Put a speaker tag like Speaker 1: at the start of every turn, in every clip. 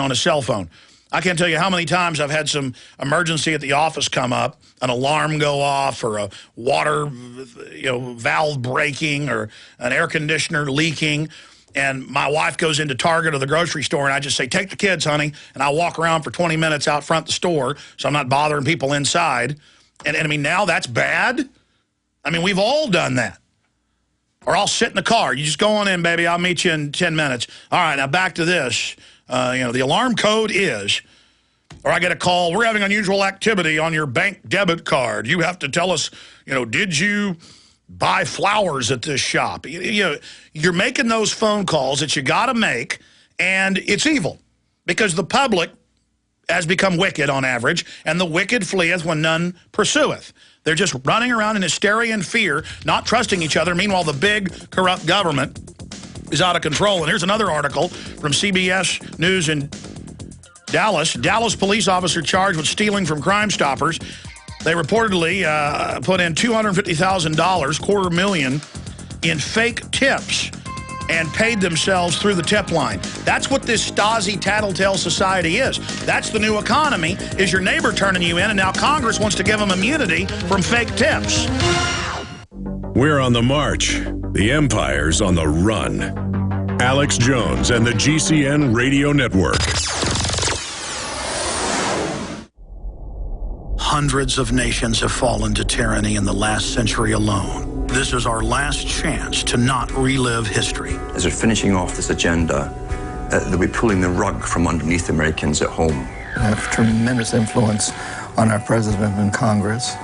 Speaker 1: on a cell phone. I can't tell you how many times I've had some emergency at the office come up, an alarm go off, or a water valve breaking, or an air conditioner leaking, and my wife goes into Target or the grocery store, and I just say, take the kids, honey, and I walk around for 20 minutes out front the store so I'm not bothering people inside. And I mean, now that's bad? I mean, we've all done that. Or I'll sit in the car. You just go on in, baby. I'll meet you in 10 minutes. All right, now back to this. The alarm code is, or I get a call, we're having unusual activity on your bank debit card. You have to tell us, did you buy flowers at this shop? You're making those phone calls that you got to make, and it's evil because the public has become wicked on average, and the wicked fleeth when none pursueth. They're just running around in hysteria and fear, not trusting each other. Meanwhile, the big corrupt government is out of control. And here's another article from CBS News in Dallas. Dallas police officer charged with stealing from Crime Stoppers. They reportedly put in $250,000, $250,000, in fake tips and paid themselves through the tip line. That's what this Stasi tattletale society is. That's the new economy, is your neighbor turning you in, and now Congress wants to give them immunity from fake tips.
Speaker 2: We're on the march. The empire's on the run. Alex Jones and the GCN Radio Network.
Speaker 1: Hundreds of nations have fallen to tyranny in the last century alone. This is our last chance to not relive history.
Speaker 3: As they're finishing off this agenda, they'll be pulling the rug from underneath Americans at home.
Speaker 4: They have tremendous influence on our president and Congress,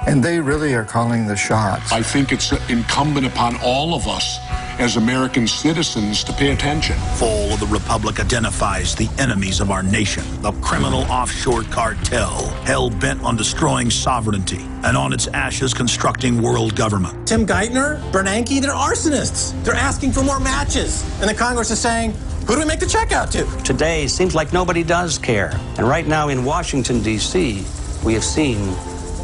Speaker 4: and they really are calling the shots.
Speaker 5: I think it's incumbent upon all of us as American citizens to pay attention.
Speaker 1: Fall of the Republic identifies the enemies of our nation, the criminal offshore cartel, hell-bent on destroying sovereignty, and on its ashes constructing world government.
Speaker 6: Tim Geithner, Bernanke, they're arsonists. They're asking for more matches. And the Congress is saying, who do we make the check out to?
Speaker 7: Today seems like nobody does care. And right now in Washington, D.C., we have seen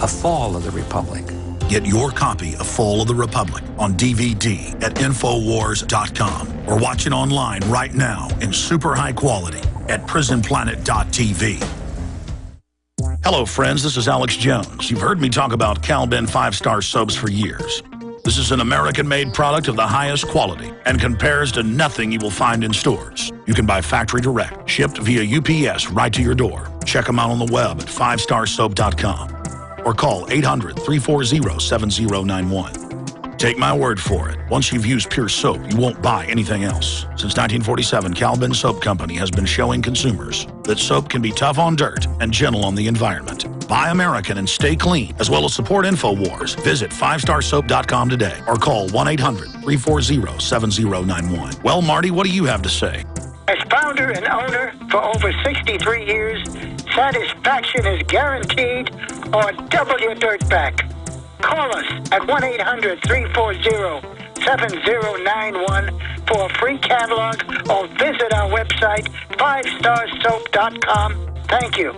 Speaker 7: a fall of the Republic.
Speaker 1: Get your copy of Fall of the Republic on DVD at Infowars.com or watch it online right now in super high quality at PrisonPlanet.tv. Hello, friends. This is Alex Jones. You've heard me talk about Cal-Ben 5-star soaps for years. This is an American-made product of the highest quality and compares to nothing you will find in stores. You can buy factory direct, shipped via UPS right to your door. Check them out on the web at 5starsoap.com. or call 800-340-7091. Take my word for it. Once you've used Pure Soap, you won't buy anything else. Since 1947, Cal-Ben Soap Company has been showing consumers that soap can be tough on dirt and gentle on the environment. Buy American and stay clean, as well as support InfoWars. Visit 5starsoap.com today or call 1-800-340-7091. Well, Marty, what do you have to say?
Speaker 8: As founder and owner for over 63 years, satisfaction is guaranteed or double your dirt back. Call us at 1-800-340-7091 for a free catalog or visit our website, 5starsoap.com. Thank you.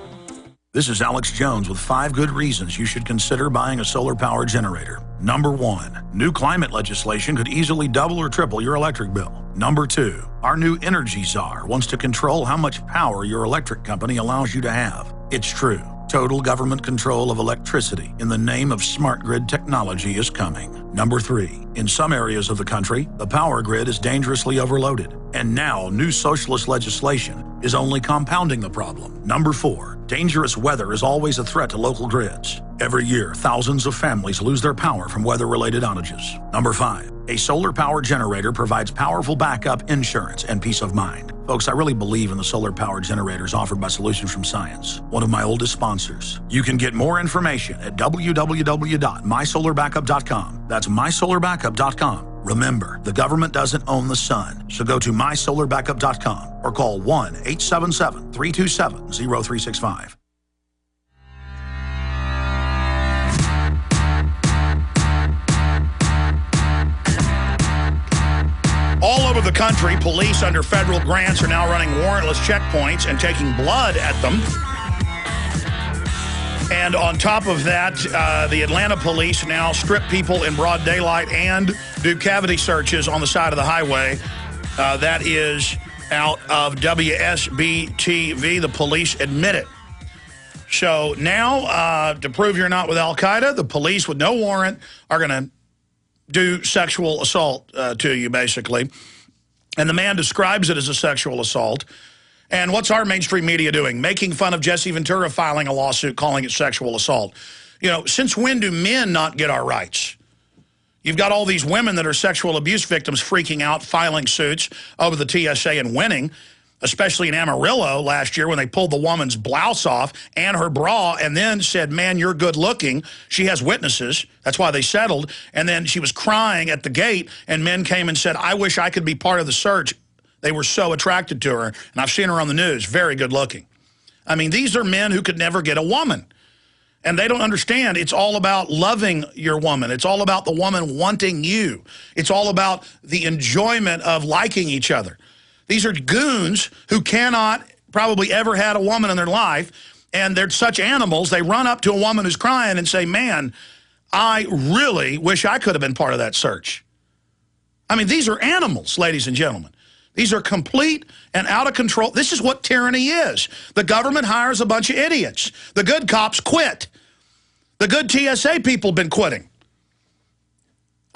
Speaker 1: This is Alex Jones with 5 good reasons you should consider buying a solar power generator. Number 1, new climate legislation could easily double or triple your electric bill. Number 2, our new energy czar wants to control how much power your electric company allows you to have. It's true. Total government control of electricity in the name of smart grid technology is coming. Number 3, in some areas of the country, the power grid is dangerously overloaded. And now new socialist legislation is only compounding the problem. Number 4, dangerous weather is always a threat to local grids. Every year, thousands of families lose their power from weather-related outages. Number 5, a solar power generator provides powerful backup insurance and peace of mind. Folks, I really believe in the solar power generators offered by Solutions from Science, one of my oldest sponsors. You can get more information at www.mysolarbackup.com. That's mysolarbackup.com. Remember, the government doesn't own the sun, so go to mysolarbackup.com or call 1-877-327-0365. All over the country, police under federal grants are now running warrantless checkpoints and taking blood at them. And on top of that, the Atlanta police now strip people in broad daylight and do cavity searches on the side of the highway. That is out of WSB-TV. The police admit it. So now, to prove you're not with Al-Qaeda, the police with no warrant are going to do sexual assault to you, basically. And the man describes it as a sexual assault. And what's our mainstream media doing? Making fun of Jesse Ventura filing a lawsuit, calling it sexual assault. You know, since when do men not get our rights? You've got all these women that are sexual abuse victims freaking out, filing suits over the TSA and winning, especially in Amarillo last year when they pulled the woman's blouse off and her bra and then said, man, you're good looking. She has witnesses. That's why they settled. And then she was crying at the gate and men came and said, I wish I could be part of the search. They were so attracted to her. And I've seen her on the news. Very good looking. I mean, these are men who could never get a woman. And they don't understand it's all about loving your woman. It's all about the woman wanting you. It's all about the enjoyment of liking each other. These are goons who cannot probably ever had a woman in their life, and they're such animals, they run up to a woman who's crying and say, man, I really wish I could have been part of that search. I mean, these are animals, ladies and gentlemen. These are complete and out of control. This is what tyranny is. The government hires a bunch of idiots. The good cops quit. The good TSA people have been quitting.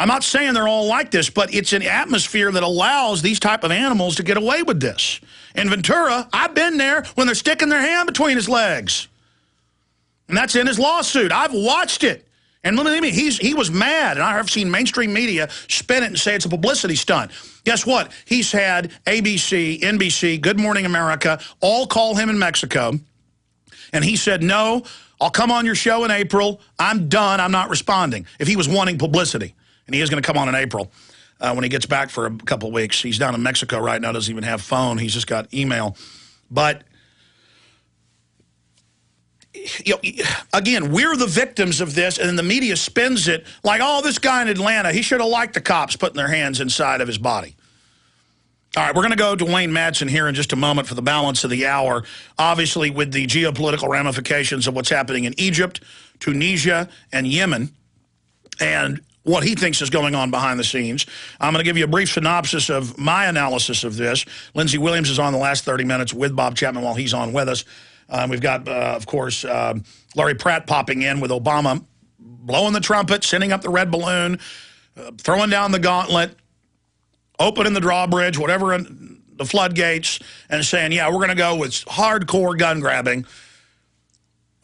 Speaker 1: I'm not saying they're all like this, but it's an atmosphere that allows these type of animals to get away with this. In Ventura, I've been there when they're sticking their hand between his legs. And that's in his lawsuit. I've watched it. And believe me, he was mad. And I have seen mainstream media spin it and say it's a publicity stunt. Guess what? He's had ABC, NBC, Good Morning America, all call him in Mexico. And he said, no, I'll come on your show in April. I'm done. I'm not responding. If he was wanting publicity. And he is going to come on in April when he gets back for a couple of weeks. He's down in Mexico right now, doesn't even have phone. He's just got email. But, you know, again, we're the victims of this, and then the media spins it like, oh, this guy in Atlanta, he should have liked the cops putting their hands inside of his body. All right, we're going to go to Wayne Madsen here in just a moment for the balance of the hour, obviously with the geopolitical ramifications of what's happening in Egypt, Tunisia, and Yemen. And what he thinks is going on behind the scenes. I'm going to give you a brief synopsis of my analysis of this. Lindsey Williams is on the last 30 minutes with Bob Chapman while he's on with us. We've got, of course, Larry Pratt popping in with Obama, blowing the trumpet, sending up the red balloon, throwing down the gauntlet, opening the drawbridge, whatever, the floodgates, and saying, yeah, we're going to go with hardcore gun grabbing,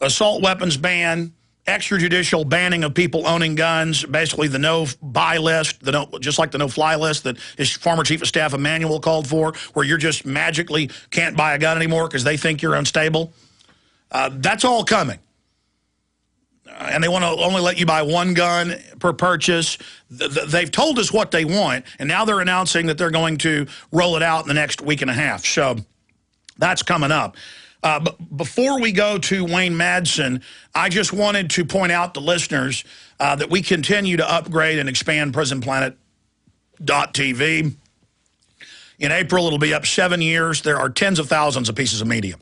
Speaker 1: assault weapons ban, extrajudicial banning of people owning guns, basically the no-buy list, just like the no-fly list that his former chief of staff Emanuel called for, where you're just magically can't buy a gun anymore because they think you're unstable. That's all coming. And they want to only let you buy one gun per purchase. They've told us what they want, and now they're announcing that they're going to roll it out in the next week and a half. So that's coming up. But before we go to Wayne Madsen, I just wanted to point out to listeners that we continue to upgrade and expand PrisonPlanet.tv. In April, it'll be up 7 years. There are tens of thousands of pieces of media.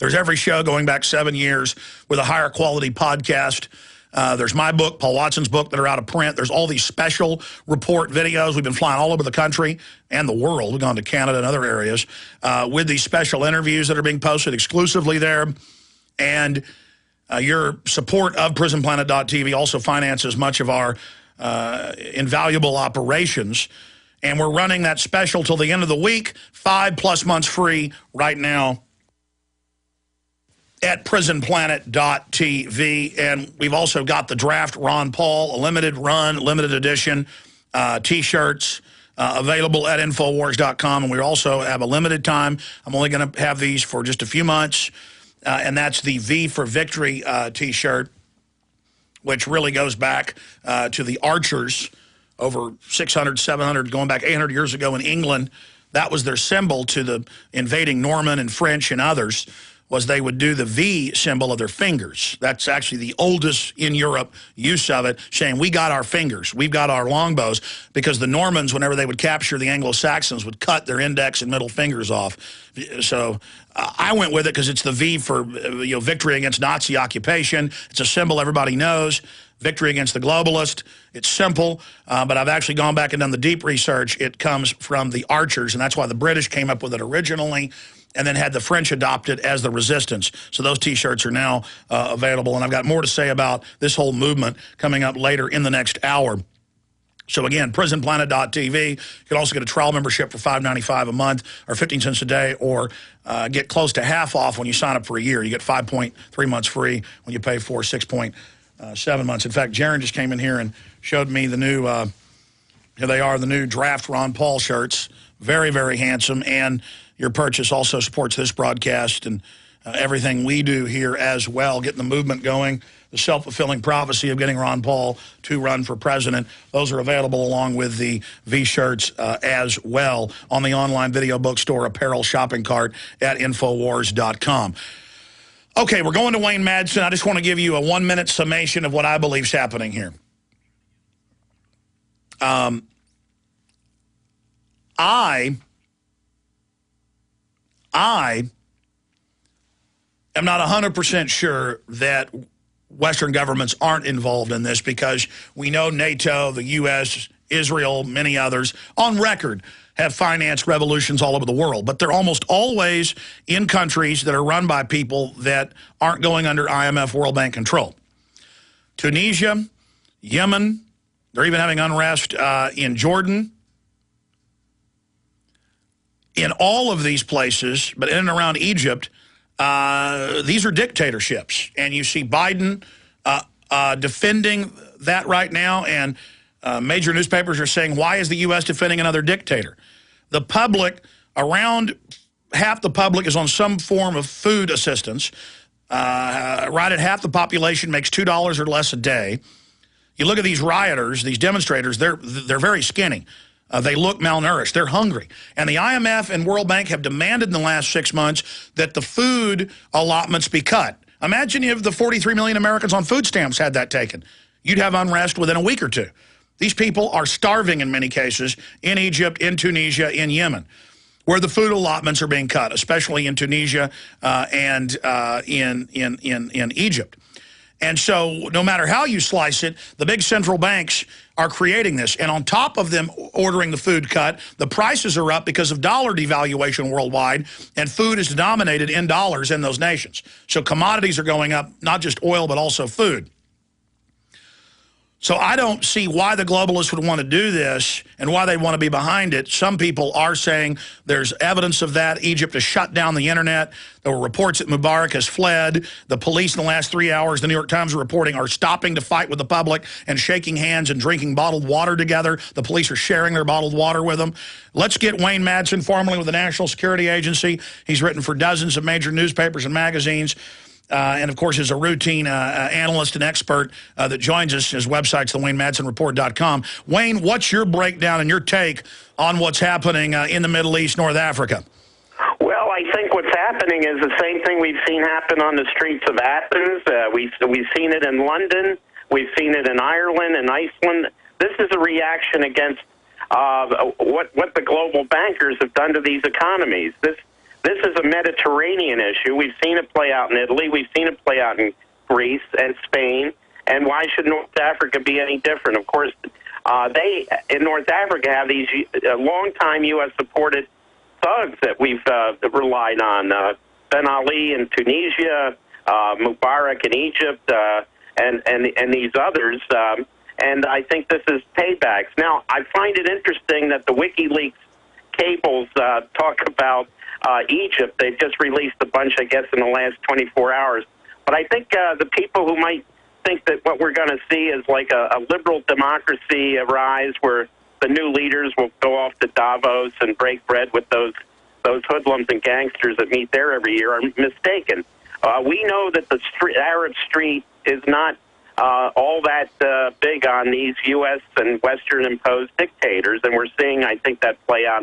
Speaker 1: There's every show going back 7 years with a higher quality podcast. There's my book, Paul Watson's book, that are out of print. There's all these special report videos. We've been flying all over the country and the world. We've gone to Canada and other areas with these special interviews that are being posted exclusively there. And your support of PrisonPlanet.tv also finances much of our invaluable operations. And we're running that special till the end of the week, 5+ months free right now at PrisonPlanet.tv. And we've also got the Draft Ron Paul, a limited run, limited edition T-shirts available at Infowars.com. And we also have a limited time. I'm only going to have these for just a few months. And that's the V for Victory T-shirt, which really goes back to the archers over 600, 700, going back 800 years ago in England. That was their symbol to the invading Norman and French and others, was they would do the V symbol of their fingers. That's actually the oldest in Europe use of it, saying we got our fingers, we've got our longbows, because the Normans, whenever they would capture the Anglo-Saxons, would cut their index and middle fingers off. So I went with it because it's the V for victory against Nazi occupation. It's a symbol everybody knows. Victory Against the Globalist. It's simple, but I've actually gone back and done the deep research. It comes from the Archers, and that's why the British came up with it originally and then had the French adopt it as the Resistance. So those T-shirts are now available, and I've got more to say about this whole movement coming up later in the next hour. So again, prisonplanet.tv. You can also get a trial membership for $5.95 a month or 15 cents a day, or get close to half off when you sign up for a year. You get 5.3 months free when you pay for 6.7 months. In fact, Jaron just came in here and showed me the new, here they are, the new draft Ron Paul shirts. Very, very handsome. And your purchase also supports this broadcast and everything we do here as well, getting the movement going, the self-fulfilling prophecy of getting Ron Paul to run for president. Those are available along with the V-shirts as well on the online video bookstore apparel shopping cart at Infowars.com. Okay, we're going to Wayne Madsen. I just want to give you a 1-minute summation of what I believe is happening here. I am not 100% sure that Western governments aren't involved in this, because we know NATO, the U.S., Israel, many others, on record, have financed revolutions all over the world. But they're almost always in countries that are run by people that aren't going under IMF World Bank control. Tunisia, Yemen, they're even having unrest in Jordan. In all of these places, but in and around Egypt, these are dictatorships. And you see Biden defending that right now, and major newspapers are saying, why is the U.S. defending another dictator? The public, around half the public is on some form of food assistance. Right at half the population makes $2 or less a day. You look at these rioters, these demonstrators, they're very skinny. They look malnourished. They're hungry. And the IMF and World Bank have demanded in the last 6 months that the food allotments be cut. Imagine if the 43 million Americans on food stamps had that taken. You'd have unrest within a week or two. These people are starving in many cases in Egypt, in Tunisia, in Yemen, where the food allotments are being cut, especially in Tunisia and in Egypt. And so no matter how you slice it, the big central banks are creating this. And on top of them ordering the food cut, the prices are up because of dollar devaluation worldwide, and food is denominated in dollars in those nations. So commodities are going up, not just oil, but also food. So I don't see why the globalists would want to do this and why they want to be behind it. Some people are saying there's evidence of that. Egypt has shut down the internet. There were reports that Mubarak has fled. The police in the last 3 hours, the New York Times are reporting, are stopping to fight with the public and shaking hands and drinking bottled water together. The police are sharing their bottled water with them. Let's get Wayne Madsen, formerly with the National Security Agency. He's written for dozens of major newspapers and magazines. And, of course, is a routine analyst and expert that joins us. His website's thewaynemadsenreport.com. Wayne, what's your breakdown and your take on what's happening in the Middle East, North Africa?
Speaker 9: Well, I think what's happening is the same thing we've seen happen on the streets of Athens. We've seen it in London. We've seen it in Ireland and Iceland. This is a reaction against what the global bankers have done to these economies. This is a Mediterranean issue. We've seen it play out in Italy. We've seen it play out in Greece and Spain. And why should North Africa be any different? Of course, they in North Africa have these long-time U.S.-supported thugs that we've relied on. Ben Ali in Tunisia, Mubarak in Egypt, and these others. And I think this is paybacks. Now, I find it interesting that the WikiLeaks cables talk about Egypt. They've just released a bunch, I guess, in the last 24 hours. But I think the people who might think that what we're going to see is like a liberal democracy arise, where the new leaders will go off to Davos and break bread with those hoodlums and gangsters that meet there every year, are mistaken. We know that the Arab street is not all that big on these U.S. and Western-imposed dictators, and we're seeing, I think, that play out